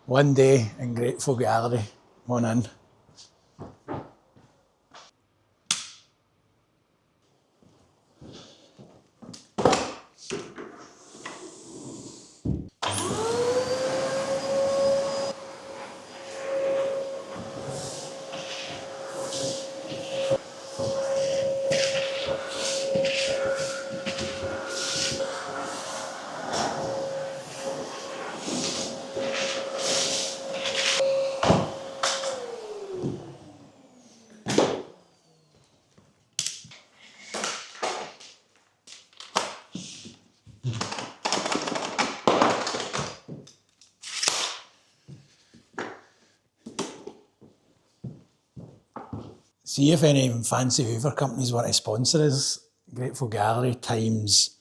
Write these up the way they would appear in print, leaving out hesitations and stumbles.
One day in Grateful Gallery. Come on in. See if any fancy Hoover companies want to sponsor us. Grateful Gallery times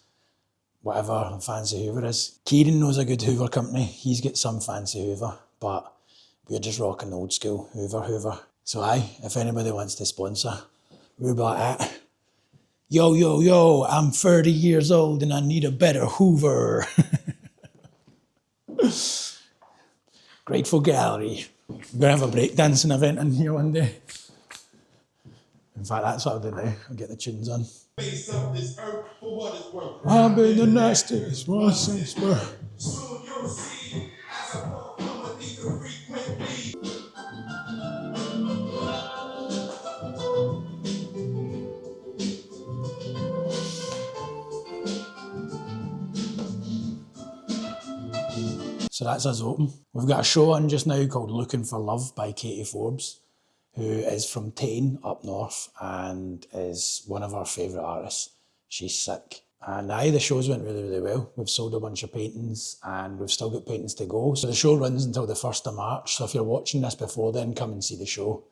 whatever fancy Hoover is. Kieran knows a good Hoover company. He's got some fancy Hoover, but we're just rocking old school Hoover. So aye, if anybody wants to sponsor, we're about that. Yo, I'm 30 years old and I need a better Hoover. Grateful Gallery. We're going to have a breakdancing event in here one day. In fact, that's what I'll do now. I'll get the tunes on. I've been the nastiest one since birth. So that's us open. We've got a show on just now called Looking for Love by Keiti Forbes, who is from Tain up north and is one of our favourite artists. She's sick. And aye, the shows went really well. We've sold a bunch of paintings and we've still got paintings to go. So the show runs until the 1st of March. So if you're watching this before then, come and see the show.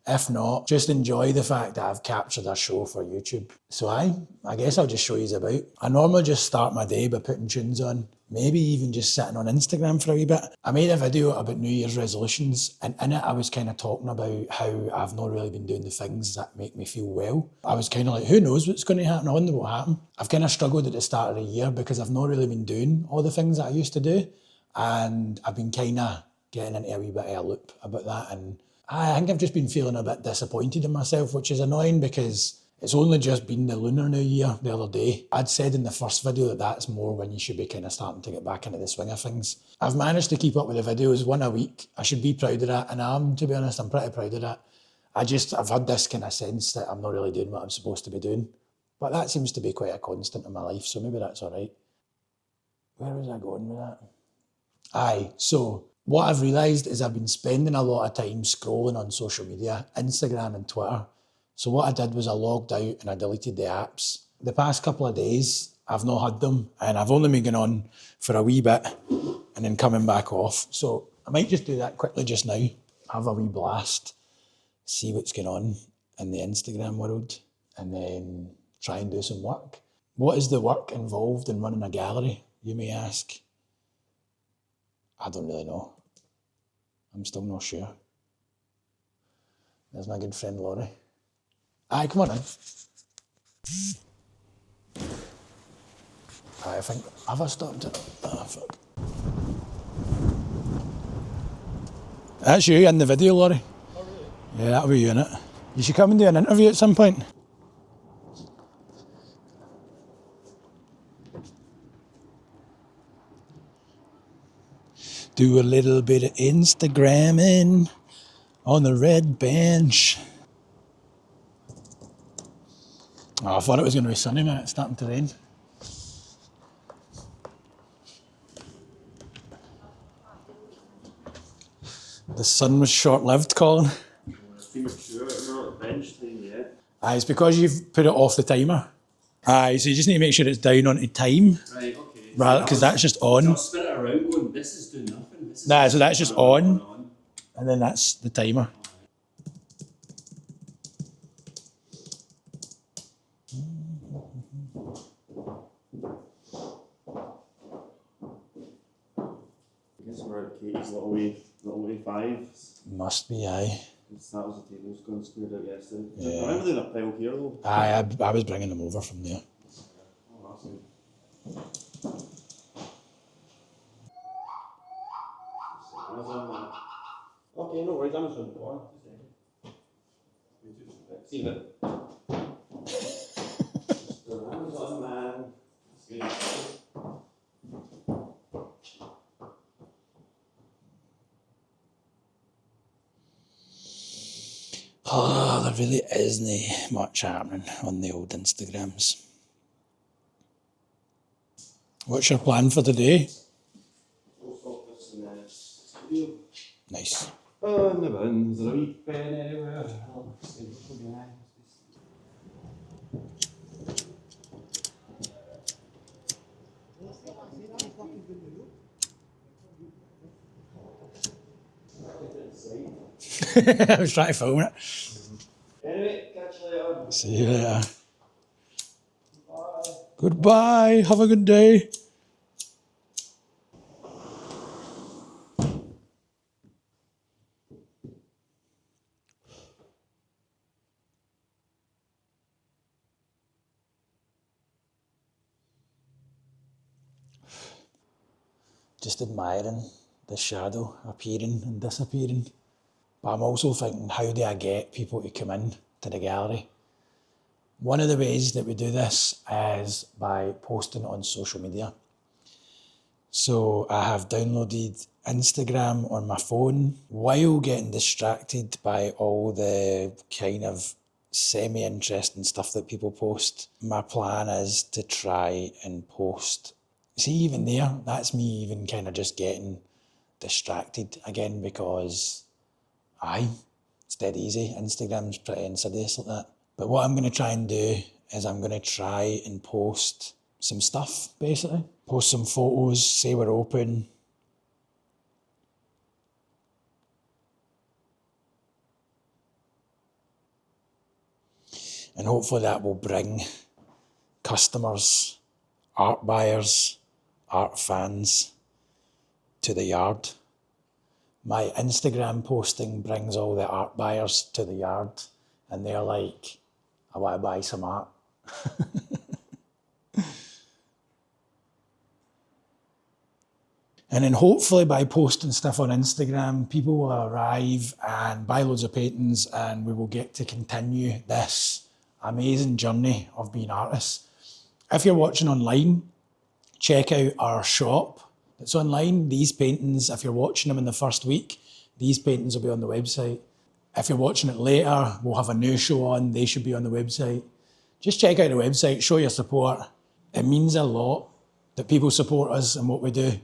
If not, just enjoy the fact that I've captured a show for YouTube. So I guess I'll just show you about. I normally just start my day by putting tunes on, maybe even just sitting on Instagram for a wee bit. I made a video about New Year's resolutions, and in it I was kind of talking about how I've not really been doing the things that make me feel well. I was kind of like, who knows what's going to happen? I wonder what happened. I've kind of struggled at the start of the year because I've not really been doing all the things that I used to do, and I've been kind of getting into a wee bit of a loop about that, and I think I've just been feeling a bit disappointed in myself, which is annoying because it's only just been the Lunar New Year the other day. I'd said in the first video that that's more when you should be kind of starting to get back into the swing of things. I've managed to keep up with the videos, one a week. I should be proud of that, and to be honest, I'm pretty proud of that. I've had this kind of sense that I'm not really doing what I'm supposed to be doing. But that seems to be quite a constant in my life, so maybe that's all right. Where was I going with that? Aye, so what I've realised is I've been spending a lot of time scrolling on social media, Instagram and Twitter. So what I did was I logged out and I deleted the apps. The past couple of days, I've not had them and I've only been going on for a wee bit and then coming back off. So I might just do that quickly just now, have a wee blast, see what's going on in the Instagram world and then try and do some work. What is the work involved in running a gallery, you may ask? I don't really know. I'm still not sure. There's my good friend Laurie. Aye, come on in. Aye, I think, have I stopped it? Oh, fuck. That's you in the video, Laurie. Oh, really? Yeah, that'll be you in it. You should come and do an interview at some point. Do a little bit of Instagramming on the red bench. Oh, I thought it was going to be sunny, man. It's starting to rain. The sun was short-lived, Colin. It's premature, you're not at the bench time yet. Aye, it's because you've put it off the timer. Aye, so you just need to make sure it's down onto time. Right, okay. Rather, because that's just on. I'll spin it around going, this is doing nothing. This is Nah, so that's just on. And then that's the timer. I guess we're at Katie's little way 5. Must be, aye. That was the tables going squared out yesterday. Yeah. I remember doing a pile here though. Aye, I was bringing them over from there. Oh, that's good. okay, no worries, I'm just on the bar. See you later. Mr. Amazon man. See you later. Oh, there really isn't much happening on the old Instagrams. What's your plan for today? Post office and then it's studio. Nice. In the bin. Is there a wee pen anywhere? Oh, see, this will be nice. I was trying to film it. Anyway, catch you later. See you later. Bye. Goodbye. Have a good day. Just admiring the shadow appearing and disappearing. But I'm also thinking, how do I get people to come in to the gallery? One of the ways that we do this is by posting on social media. So I have downloaded Instagram on my phone while getting distracted by all the kind of semi-interesting stuff that people post. My plan is to try and post. See, even there, that's me even kind of just getting distracted again because it's dead easy. Instagram's pretty insidious like that. But what I'm going to try and do is I'm going to try and post some stuff, basically. Post some photos, say we're open. And hopefully that will bring customers, art buyers, art fans to the yard. My Instagram posting brings all the art buyers to the yard and they're like, I want to buy some art. And then hopefully by posting stuff on Instagram, people will arrive and buy loads of paintings and we will get to continue this amazing journey of being artists. If you're watching online, check out our shop that's online. These paintings, if you're watching them in the first week, these paintings will be on the website. If you're watching it later, we'll have a new show on. They should be on the website. Just check out the website, show your support. It means a lot that people support us and what we do.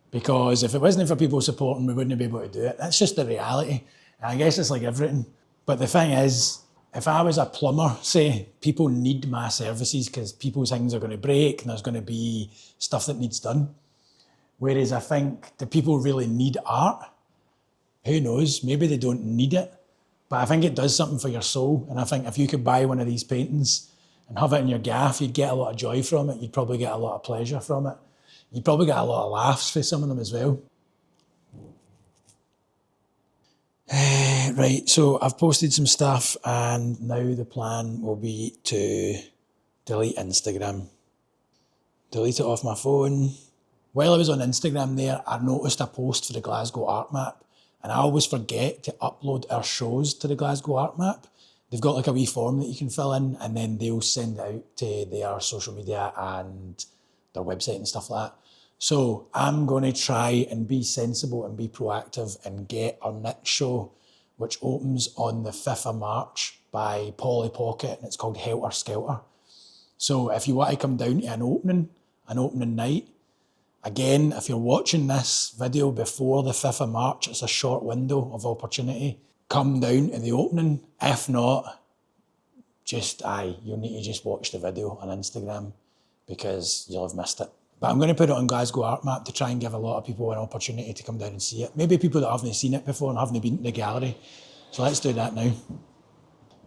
Because if it wasn't for people supporting, we wouldn't be able to do it. That's just the reality. And I guess it's like everything. But the thing is, if I was a plumber, say, people need my services because people's things are going to break and there's going to be stuff that needs done. Whereas I think, do people really need art? Who knows? Maybe they don't need it. But I think it does something for your soul. And I think if you could buy one of these paintings and have it in your gaff, you'd get a lot of joy from it. You'd probably get a lot of pleasure from it. You'd probably get a lot of laughs for some of them as well. Right, so I've posted some stuff and now the plan will be to delete Instagram. Delete it off my phone. While I was on Instagram there, I noticed a post for the Glasgow Art Map and I always forget to upload our shows to the Glasgow Art Map. They've got like a wee form that you can fill in and then they'll send it out to their social media and their website and stuff like that. So I'm going to try and be sensible and be proactive and get our next show, which opens on the 5th of March by Polly Pocket and it's called Helter Skelter. So if you want to come down to an opening night, again, if you're watching this video before the 5th of March, it's a short window of opportunity. Come down to the opening. If not, you'll need to just watch the video on Instagram because you'll have missed it. But I'm going to put it on Glasgow Art Map to try and give a lot of people an opportunity to come down and see it. Maybe people that haven't seen it before and haven't been to the gallery. So let's do that now.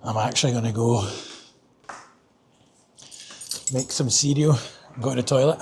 I'm actually going to go make some cereal and go to the toilet.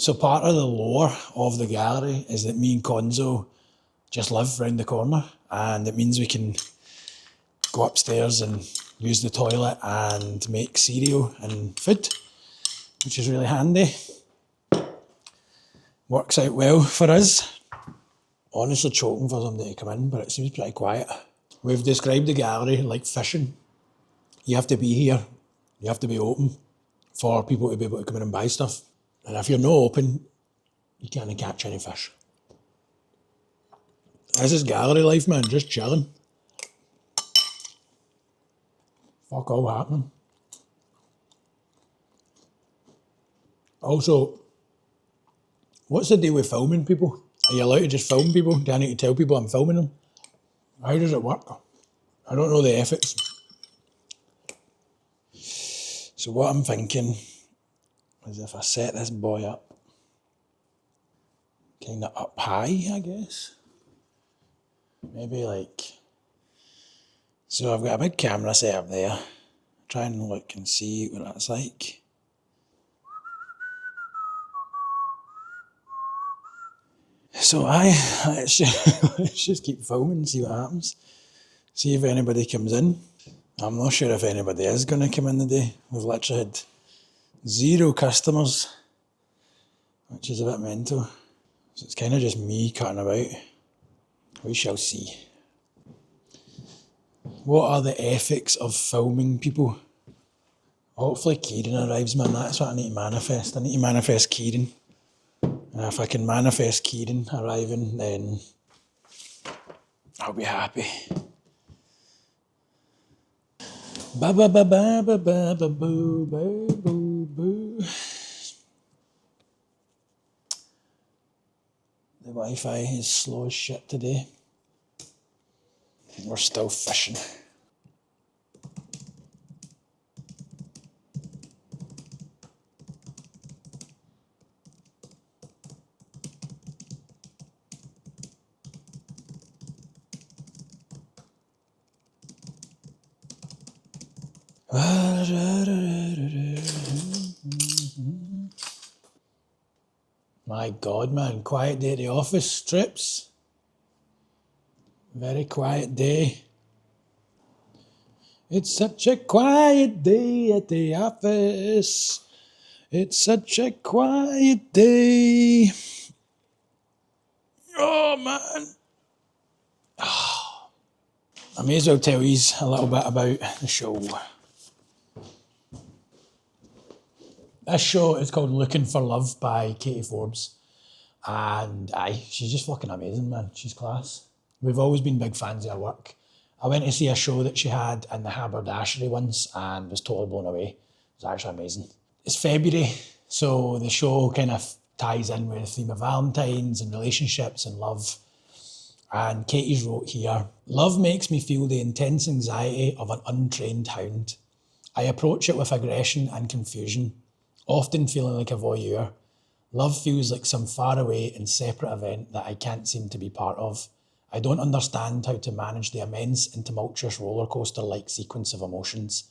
So part of the lore of the gallery is that me and Konzo just live round the corner, and it means we can go upstairs and use the toilet and make cereal and food, which is really handy. Works out well for us. Honestly choking for somebody to come in, but it seems pretty quiet. We've described the gallery like fishing. You have to be here, you have to be open for people to be able to come in and buy stuff. And if you're not open, you can't catch any fish. This is gallery life, man, just chilling. Fuck all happening. Also, what's the deal with filming people? Are you allowed to just film people? Do I need to tell people I'm filming them? How does it work? I don't know the ethics. So what I'm thinking is if I set this boy up, kind of up high, I guess. Maybe like, so I've got a big camera set up there. Try and look and see what that's like. So let's just keep filming and see what happens. See if anybody comes in. I'm not sure if anybody is going to come in today. We've literally had 0 customers, which is a bit mental. So it's kind of just me cutting about. We shall see. What are the ethics of filming people? Hopefully Kieran arrives, man. That's what I need to manifest. I need to manifest Kieran. And if I can manifest Kieran arriving, then I'll be happy. Ba ba ba ba ba ba ba boo boo boo boo. The Wi-Fi is slow as shit today. We're still fishing. My God, man, quiet day at the office, trips. Very quiet day. It's such a quiet day at the office. It's such a quiet day. Oh, man. I may as well tell you a little bit about the show. This show is called Looking for Love by Keiti Forbes. And she's just fucking amazing, man. She's class. We've always been big fans of her work. I went to see a show that she had in the haberdashery once and was totally blown away. It was actually amazing. It's February, so the show kind of ties in with the theme of Valentine's and relationships and love. And Katie's wrote here, "Love makes me feel the intense anxiety of an untrained hound. I approach it with aggression and confusion, often feeling like a voyeur. Love feels like some faraway and separate event that I can't seem to be part of. I don't understand how to manage the immense and tumultuous roller coaster-like sequence of emotions.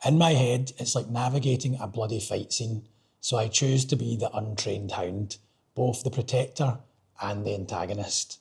In my head, it's like navigating a bloody fight scene, so I choose to be the untrained hound, both the protector and the antagonist."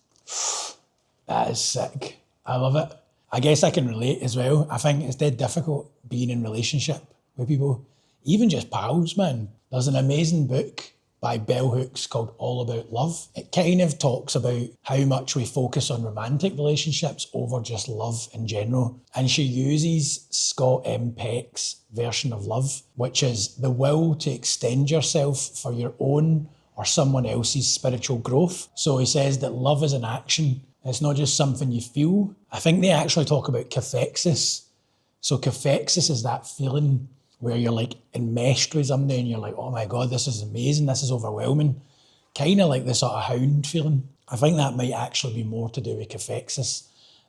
That is sick. I love it. I guess I can relate as well. I think it's dead difficult being in relationship with people, even just pals, man. There's an amazing book by Bell Hooks called All About Love. It kind of talks about how much we focus on romantic relationships over just love in general. And she uses Scott M. Peck's version of love, which is the will to extend yourself for your own or someone else's spiritual growth. So he says that love is an action. It's not just something you feel. I think they actually talk about cathexis. So cathexis is that feeling where you're like enmeshed with somebody and you're like, oh my God, this is amazing, this is overwhelming. Kind of like the sort of hound feeling. I think that might actually be more to do with cathexis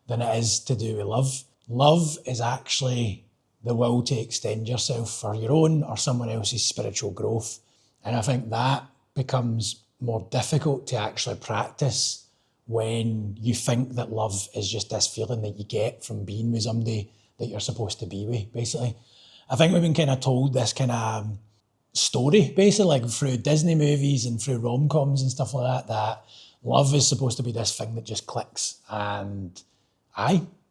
than it is to do with love. Love is actually the will to extend yourself for your own or someone else's spiritual growth. And I think that becomes more difficult to actually practice when you think that love is just this feeling that you get from being with somebody that you're supposed to be with, basically. I think we've been kind of told this kind of story, basically, like through Disney movies and through rom-coms and stuff like that, that love is supposed to be this thing that just clicks. And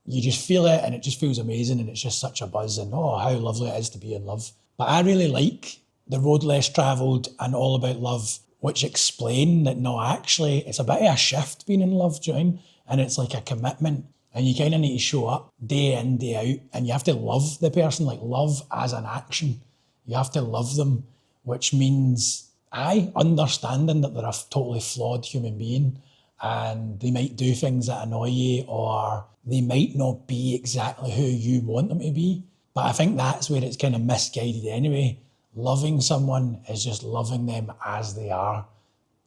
you just feel it and it just feels amazing and it's just such a buzz and oh, how lovely it is to be in love. But I really like The Road Less Travelled and All About Love, which explain that no, actually, it's a bit of a shift being in love, do you know what I mean? And it's like a commitment. And you kind of need to show up day in, day out, and you have to love the person, like love as an action. You have to love them, which means understanding that they're a totally flawed human being and they might do things that annoy you or they might not be exactly who you want them to be. But I think that's where it's kind of misguided anyway. Loving someone is just loving them as they are,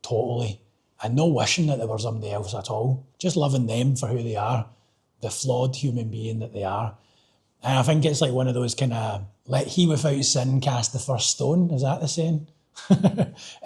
totally. And no wishing that they were somebody else at all. Just loving them for who they are, the flawed human being that they are. And I think it's like one of those kind of, let he without sin cast the first stone. Is that the saying?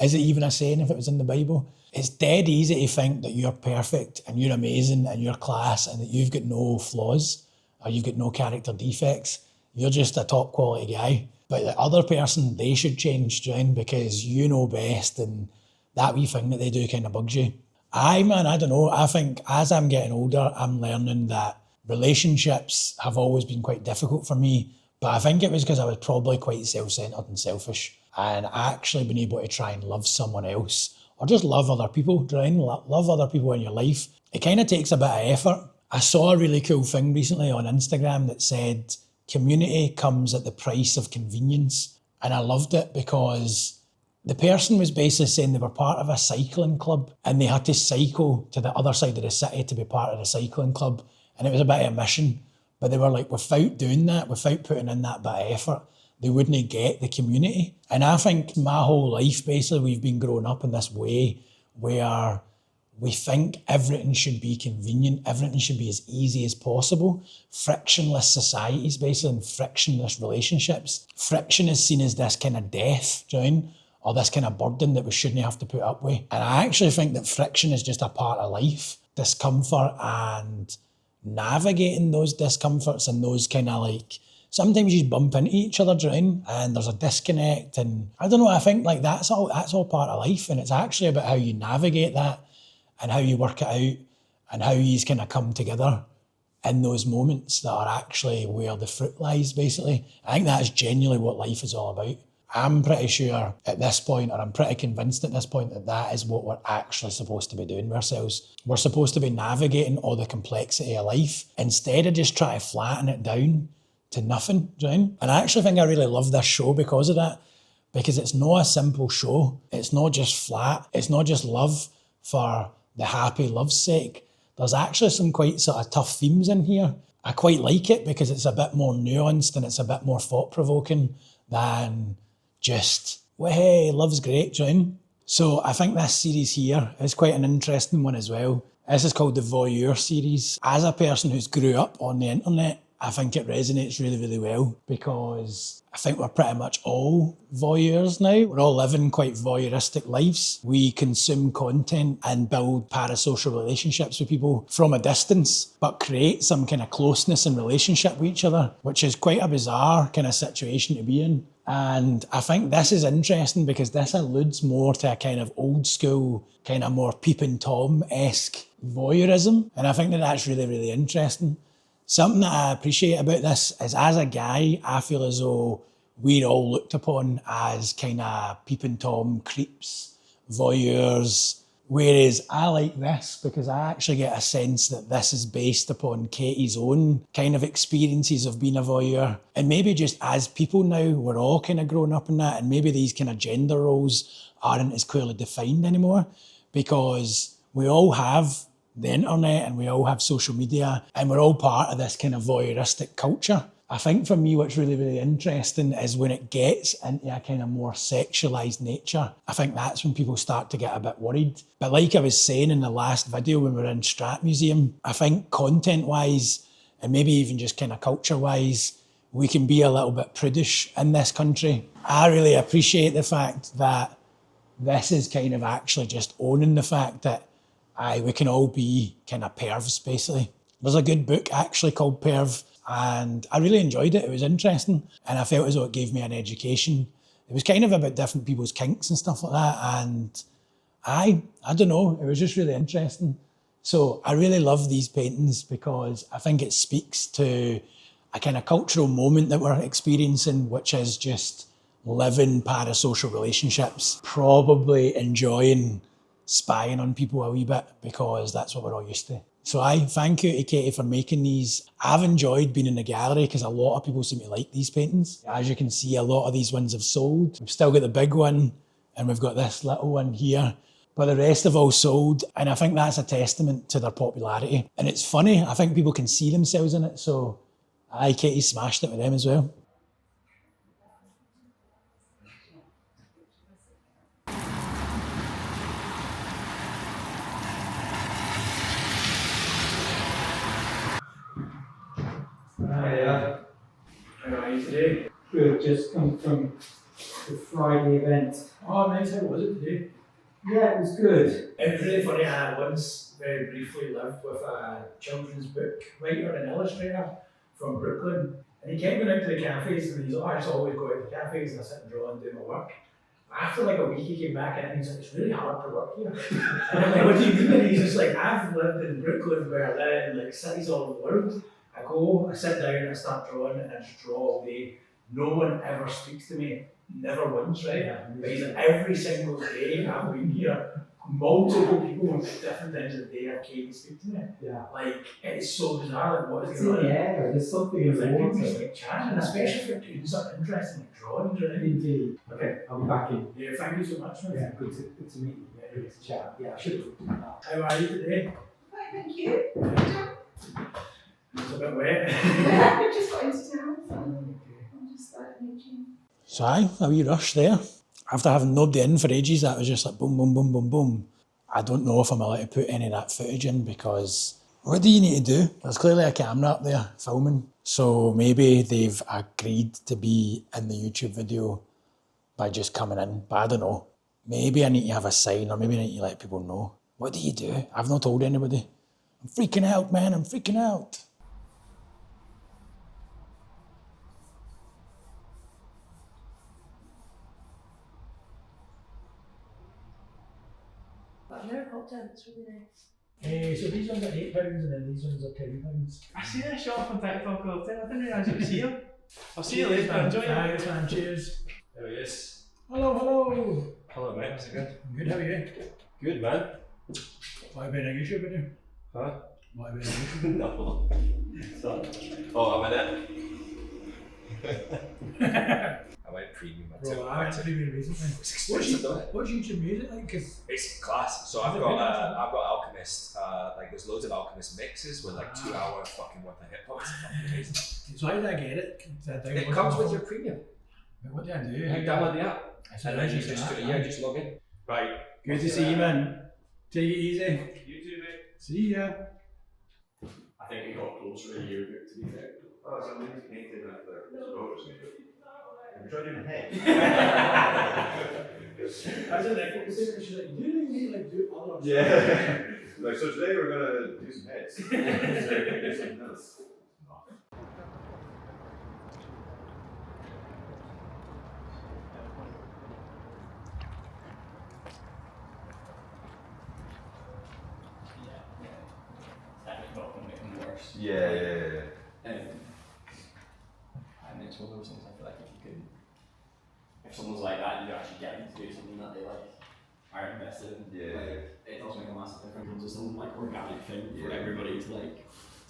Is it even a saying if it was in the Bible? It's dead easy to think that you're perfect and you're amazing and you're class and that you've got no flaws or you've got no character defects. You're just a top quality guy. But the other person, they should change, Jen, because you know best and that wee thing that they do kind of bugs you. I don't know. I think as I'm getting older, I'm learning that relationships have always been quite difficult for me. But I think it was because I was probably quite self-centered and selfish. And actually being able to try and love someone else or just love other people, love other people in your life. It kind of takes a bit of effort. I saw a really cool thing recently on Instagram that said, community comes at the price of convenience. And I loved it because the person was basically saying they were part of a cycling club and they had to cycle to the other side of the city to be part of the cycling club. And it was a bit of a mission. But they were like, without doing that, without putting in that bit of effort, they wouldn't get the community. And I think my whole life, basically, we've been growing up in this way where we think everything should be convenient, everything should be as easy as possible. Frictionless societies, basically, and frictionless relationships. Friction is seen as this kind of death, do you know what I mean? Or this kind of burden that we shouldn't have to put up with. And I actually think that friction is just a part of life. Discomfort and navigating those discomforts and those kind of like, sometimes you bump into each other, do you know what I mean? And there's a disconnect and I don't know, I think like that's all part of life. And it's actually about how you navigate that and how you work it out and how you kind of come together in those moments that are actually where the fruit lies, basically. I think that's genuinely what life is all about. I'm pretty sure at this point, or I'm pretty convinced at this point, that that is what we're actually supposed to be doing with ourselves. We're supposed to be navigating all the complexity of life instead of just trying to flatten it down to nothing, do you know what I mean? And I actually think I really love this show because of that, because it's not a simple show. It's not just flat. It's not just love for the happy love's sake. There's actually some quite sort of tough themes in here. I quite like it because it's a bit more nuanced and it's a bit more thought-provoking than just, well, hey, love's great, do you know what I mean? So I think this series here is quite an interesting one as well. This is called the Voyeur series. As a person who's grew up on the internet, I think it resonates really, really well because I think we're pretty much all voyeurs now. We're all living quite voyeuristic lives. We consume content and build parasocial relationships with people from a distance, but create some kind of closeness and relationship with each other, which is quite a bizarre kind of situation to be in. And I think this is interesting because this alludes more to a kind of old school, kind of more Peeping Tom-esque voyeurism. And I think that that's really, really interesting. Something that I appreciate about this is as a guy, I feel as though we're all looked upon as kind of Peeping Tom creeps, voyeurs, whereas I like this because I actually get a sense that this is based upon Keiti's own kind of experiences of being a voyeur. And maybe just as people now, we're all kind of growing up in that, and maybe these kind of gender roles aren't as clearly defined anymore because we all have the internet and we all have social media and we're all part of this kind of voyeuristic culture. I think for me what's really, really interesting is when it gets into a kind of more sexualised nature. I think that's when people start to get a bit worried. But like I was saying in the last video when we were in Strat Museum, I think content-wise and maybe even just kind of culture-wise, we can be a little bit prudish in this country. I really appreciate the fact that this is kind of actually just owning the fact that we can all be kind of pervs, basically. There's a good book actually called Perv, and I really enjoyed it. It was interesting, and I felt as though it gave me an education it was kind of about different people's kinks and stuff like that. And I don't know, it was just really interesting. So I really love these paintings because I think it speaks to a kind of cultural moment that we're experiencing, which is just living parasocial relationships, probably enjoying spying on people a wee bit because that's what we're all used to. So I thank you to Keiti for making these. I've enjoyed being in the gallery because a lot of people seem to like these paintings. As you can see, a lot of these ones have sold. We've still got the big one and we've got this little one here, but the rest have all sold. And I think that's a testament to their popularity. And it's funny, I think people can see themselves in it. So Keiti smashed it with them as well. Hiya. How are you today? Good, just come from the Friday event. Oh, nice. How was it today? Yeah, it was good. It was really funny. I once very briefly lived with a children's book writer and illustrator from Brooklyn. And he kept going out to the cafes and he's like, I just always go out to the cafes and I sit and draw and do my work. After like a week he came back in and he's like, it's really hard to work here. And I'm like, what do you mean? And he's just like, I've lived in Brooklyn, Berlin, like cities all over the world. I go, I sit down and I start drawing and I just draw all day. No one ever speaks to me, never once, right? Yeah, but he's like, every single day I've been here, multiple people at different times of the day have came to speak to me. Yeah. Like, it's so bizarre, like what is It's going in on? the air, there's something in It's the like people water. just like chatting, and especially if you're doing something interesting like drawing, right? Indeed. Okay, I'll be back in. Yeah, thank you so much, man. Yeah, good to meet you. Yeah, good to chat. Yeah, I should have done that. How are you today? Hi, thank you. It's a bit wet. I just got into town, so I'm just meeting. So a wee rush there. After having nobody in for ages, that was just like boom, boom, boom, boom, boom. I don't know if I'm allowed to put any of that footage in because what do you need to do? There's clearly a camera up there filming. So maybe they've agreed to be in the YouTube video by just coming in, but I don't know. Maybe I need to have a sign or maybe I need to let people know. What do you do? I've not told anybody. I'm freaking out, man, I'm freaking out. But no cocktail, it's really nice. So these ones are £8 and then these ones are £10. I see this shop on TikTok all the time. I didn't realise it was here. I'll see you later. Enjoy it. Thanks, man. Cheers. There he is. Hello, hello. Hello, mate. How's it going? I'm good, how are you? Good, man. What have you been a YouTube video? Huh? What have you been a YouTube No. So, oh, I'm in it. I went premium. Bro, I went premium recently. It's expensive, though. What's YouTube music like? Cause It's class. So I've got Alchemist. Like there's loads of Alchemist mixes with like 2 hours fucking worth of hip hop. It's fucking amazing. so how did I get it? It comes with your premium. What do I do? You download the app, and then you just log in. Right. Good to see you, man. Take it easy. You too, mate. See ya. I think we got closer a year ago, to be fair. Oh, somebody's painted up there. Photos. I'm trying to head. That's an echo. She's like, you didn't need like do other stuff. Yeah. Like, so today we're gonna do some heads. So do something else. Yeah. And it's one of those things I feel like if someone's like that, you actually get them to do something that they like are invested in. Yeah. Like, it does make a massive difference. It's some like organic thing for everybody to like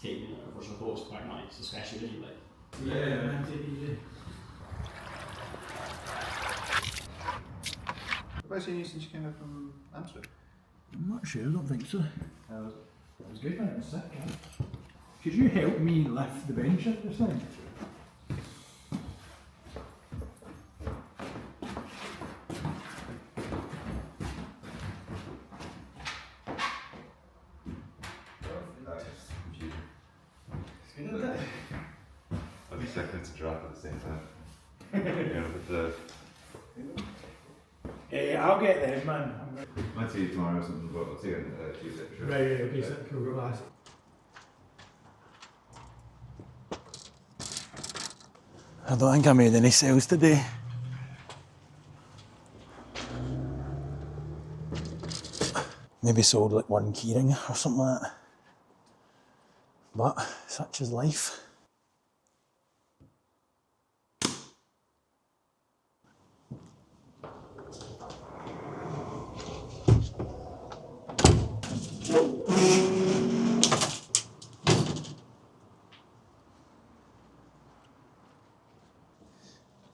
take, you know, which I thought was quite nice, especially like. Yeah, man, take it easy. Have I seen you since you came back from Amsterdam? I'm not sure, I don't think so. How was it? It was good, man, it was sick, man. Could you help me lift the bench up this thing? I'll be second to drop at the same time. Yeah, but I'll get them, man. might see you tomorrow or something, but I'll see you on Tuesday for sure. Right, okay, so cool, class. I don't think I made any sales today. Maybe sold like one keyring or something like that. But such is life.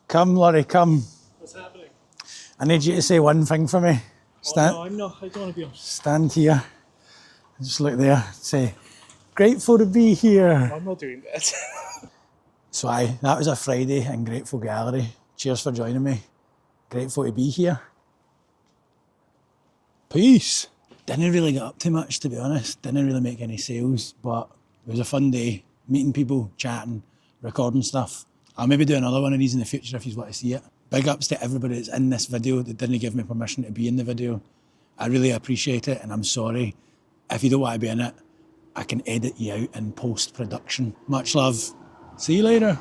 Come, Laurie, come. What's happening? I need you to say one thing for me. Stand, Oh, no, I'm not. I don't want to be on. stand here. Just look there. Say, grateful to be here. I'm not doing that. So that was a Friday in Grateful Gallery. Cheers for joining me. Grateful to be here. Peace. Didn't really get up too much, to be honest. Didn't really make any sales, but it was a fun day. Meeting people, chatting, recording stuff. I'll maybe do another one of these in the future if you want to see it. Big ups to everybody that's in this video that didn't give me permission to be in the video. I really appreciate it, and I'm sorry. If you don't want to be in it, I can edit you out in post-production. Much love. See you later.